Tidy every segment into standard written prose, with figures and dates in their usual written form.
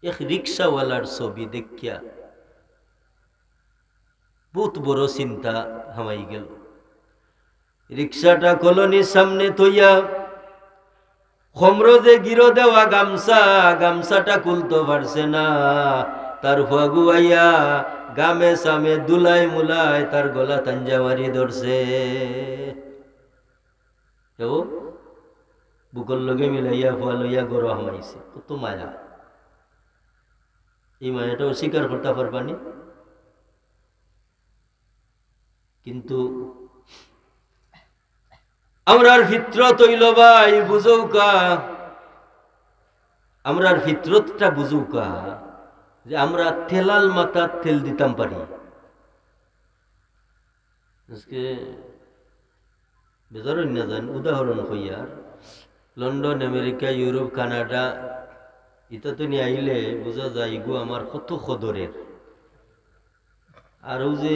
এক রিক্সাওয়ালার ছবি দেখিয়া বহুত বড় চিন্তা হামাই গেল। রিক্সাটা কলোনির সামনে থইয়া খমরজে গিরো দেওয়া গামছাটা খুলতে পারছে না। তার ফাগুয়াইয়া গামে সামে দুলাই মুলাই তার গলা তাঞ্জামারি ধরছে। বুকর লগে মিলাইয়া ফুয়া লইয়া গরো হামাইছে। কত মায়া! এই মায়াটা অস্বীকার করতে পারবানি? কিন্তু আমরার ফিতরত হইল ভাই বুঝৌকা, আমরার ফিতরতটা বুঝৌকা যে আমরা তেলাল মাথার তেল দিতাম পারি। আজকে বেজার না যান উদাহরণ হইয়া লন্ডন, আমেরিকা, ইউরোপ, কানাডা এটা তো নিয়ে আইলে বোঝা যায় গো আমার কত খদরের। আর যে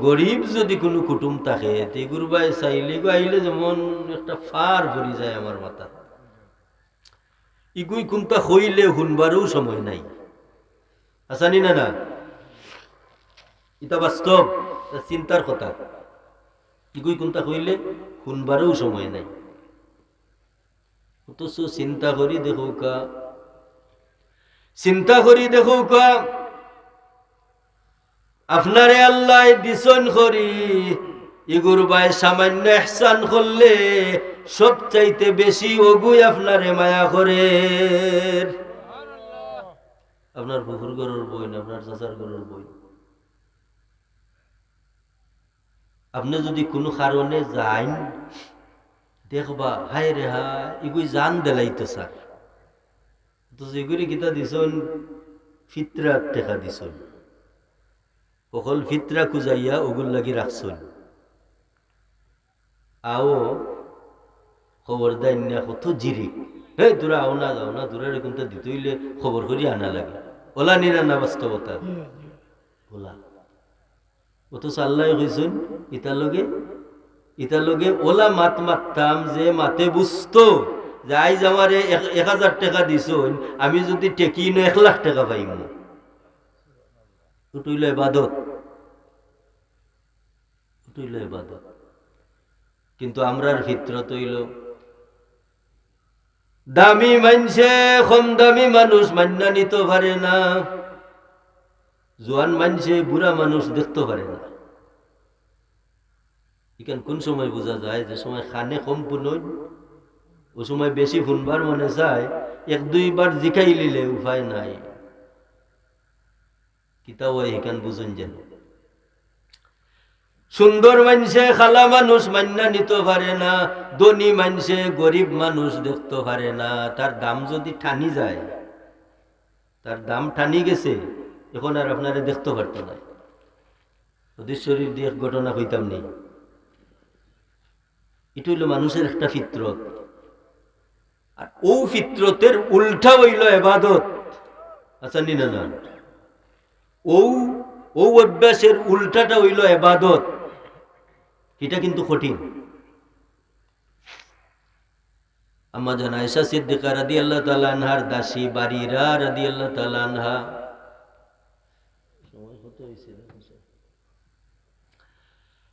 গরিব যদি কোনো কুটুম থাকে তেগুর বাই চাইলে গো আইলে যেমন একটা ফার ভরি যায় আমার মাথা। ইগুই কোনটা হইলে শুনবারও সময় নাই। আসানি না না, এটা বাস্তব চিন্তার কথা। ইগুই কোনটা হইলে শুনবারও সময় নাই। অথচ চিন্তা করি দেখো কা আপনারে আল্লাহ দিছন করি ইগুর বাই সামান্য ইহসান করলে সবচাইতে বেশি ওগুই আপনারে মায়া করে। আপনার ফুফুর গরুর বই না, আপনার চাচার গরুর বই। আপনি যদি কোনো কারণে যান দেখবা হায় রে হায় এগুই জান দেলাইতো স্যার, তো যেগুলি কিতা দিছন ফিতরার টেকা দিছন, অকল ফিতরা খুঁজাইয়া ওগুল লাগি রাখছন। আও খবর দেয় না কত জিরিক, হে তোরা আও না যাও না, তোরা এরকম তো দিতে হইলে খবর করি আনা লাগে। ওলা নিরা না বাস্তবতা ওলা। অথচ আল্লাহ কইছেন ইতালগে ওলা মাত মারতাম যে মাতে বুঝতো যে আইজ আমারে 1000 টাকা দিছন, আমি যদি টেকি ন 1 লাখ টাকা পাইম। উঠইল ইবাদত। কিন্তু আমরার ফিতরত হইল দামি মানছে কম দামি মানুষ মান্না নিতে পারে না, জোয়ান মানছে বুড়া মানুষ দেখতে পারে না। এখান কোন সময় বোঝা যায় যে সময় খানে কম পুনই ও সময় বেশি ফুনবার মনে চায়, 1-2 বার জিকাই লিলে উপায় নাই। কিতাব এখান বুঝুন যেন সুন্দর মানুষে খালা মানুষ মান্না নিতে পারে না, ধনী মানুষে গরিব মানুষ দেখতে পারে না। তার দাম যদি ঠানি যায়, তার দাম ঠানি গেছে, এখন আর আপনারা দেখতে পারত না। ওদের শরীর দিয়ে ঘটনা হইতাম নেই। এটা হইল মানুষের একটা ফিতরত। আর ও ফিতরতের উল্টা হইল ইবাদত। আচ্ছা নি না, ও অভ্যাসের উল্টাটা হইল ইবাদত। এটা কিন্তু কঠিন। আম্মা জান আয়েশা সিদ্দিকা রাদিয়াল্লাহু তাআলা আনহার দাসী বারিরা রাদিয়াল্লাহু তাআলা আনহা,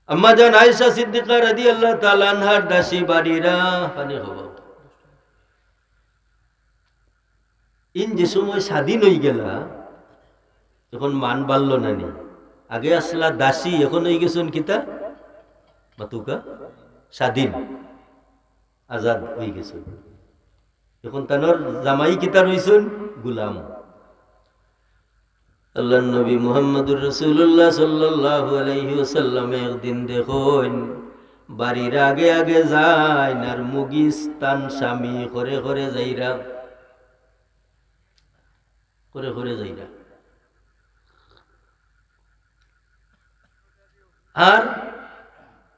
আম্মা জান আয়েশা সিদ্দিকা রাদিয়াল্লাহু তাআলা আনহার দাসী বারিরা পানি হবো ইন যে সময় স্বাধীন হয়ে গেলা, তখন মান বাড়ল না নি। আগে আসলা দাসী, এখন হয়ে গেছেন কিতা মাতুকা স্বাধীন আজাদ হয়ে গেছে। এখন তানোর জামাই কিতা রইছেন গুলাম। আল্লাহর নবী মুহাম্মদুর রাসূলুল্লাহ সাল্লাল্লাহু আলাইহি ওয়াসাল্লাম একদিন দেখুন বাড়ির আগে আগে যায় আর মুগিস্তান স্বামী করে করে যাইরা আর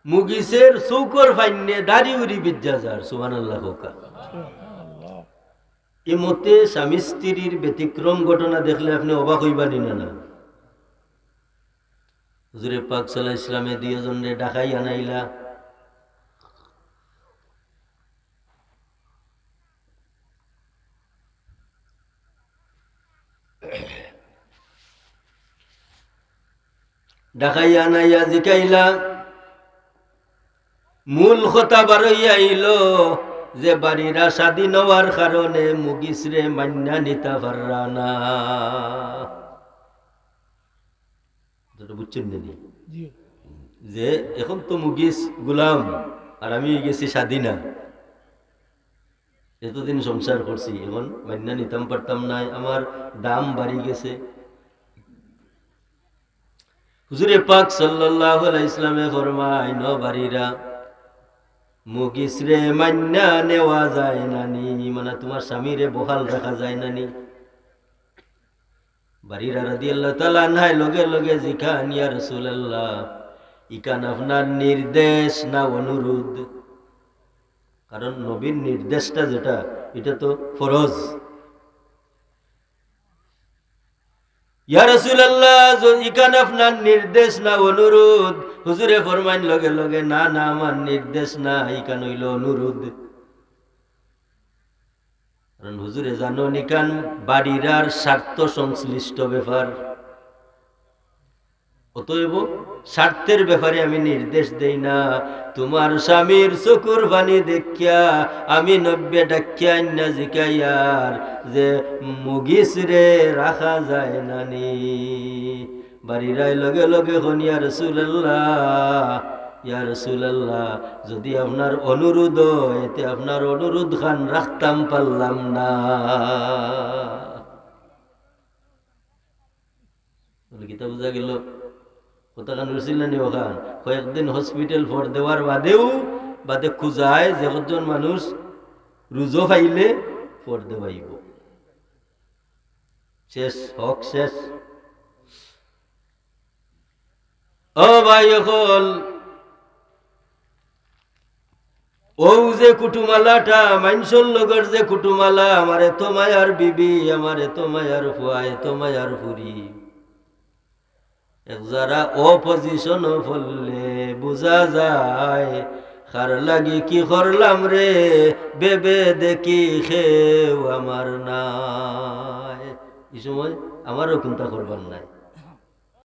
মুগিসের চৌকর ফাইনে দাড়ি উড়ি বিদ্যা যার সুবহানাল্লাহ হোকা। এই মতে স্বামী স্ত্রীর ব্যতিক্রম ঘটনা দেখলে আপনি অবাক হইবানি না। হুজুরে পাক সাল্লাল্লাহু আলাইহি ওয়াসাল্লামে 2 জনরে ডাকাই আনাইলা, ডাকাইয়া নাইয়া জিকাইলা মূল কথা বারইয়া আইল যে বাড়িরা স্বাধীন হওয়ার কারণে মুগিসরে মান্না নিতা পাররা না। বুঝছেন নানি যে এখন তো মুগিস গুলাম আর আমি গেছি স্বাধীনা, এতদিন সংসার করছি, এখন মান্না নিতাম পারতাম না, আমার দাম বাড়ি গেছে। হুজুরে পাক সাল্লাল্লাহু আলাইহি ইসলামে ফরমায় ন বাড়িরা মুগিসরে মান্না নেওয়া যায় নানি, মানে তোমার স্বামীরে বহাল রাখা যায় নানি। বাড়িরা রাদিয়াল্লাহু তাআলা আনহা লগে লগে জিখান ইয়া রাসূলুল্লাহ ইকান আপনার নির্দেশ না অনুরোধ? কারণ নবীর নির্দেশটা যেটা এটা তো ফরজ। ইয়া রাসূলুল্লাহ ইকান আপনার নির্দেশ না অনুরোধ? হুজুরে ফরমাইন লগে লগে না না আমার নির্দেশ না, ইকান হইল অনুরোধ। কারণ হুজুরে জানো নিকান বাড়িরার স্বার্থ সংশ্লিষ্ট ব্যাপার, অতএব স্বার্থের ব্যাপারে আমি নির্দেশ দেই না। তোমার স্বামীর চকুর পানি দেখিয়া আমি 90 ডাকিয়া না জিকাইয়ার যে মুগিস রে রাখা যায় নানি। বাড়িরাই লগে লগে হন ইয়া রাসূলুল্লাহ ইয়া রাসূলুল্লাহ যদি আপনার অনুরোধ এতে আপনার অনুরোধ খান রাখতাম পারলাম না। গীতা বোঝা গেল কথা কান রুচিলেন ওখান কয়েকদিন হসপিটাল ফর দেওয়ার বাদে খুঁজায় যে কতজন মানুষ রুজো পাইলে ফর দেওয়াইব, শেষ হক শেষ। ও ভাই হল ও যে কুটুমালাটা মাইনসর লগর যে কুটুমালা, আমার এত মায়ার বিবি, আমার এত মায়ার ফুয়া, এত মায়ার ফুরি, যারা অপজিশন ফললে বোঝা যায় খার লাগি কি করলাম রে, বেবে দেখি খেও আমার নাই। এই সময় আমারও চিন্তা করবার নাই।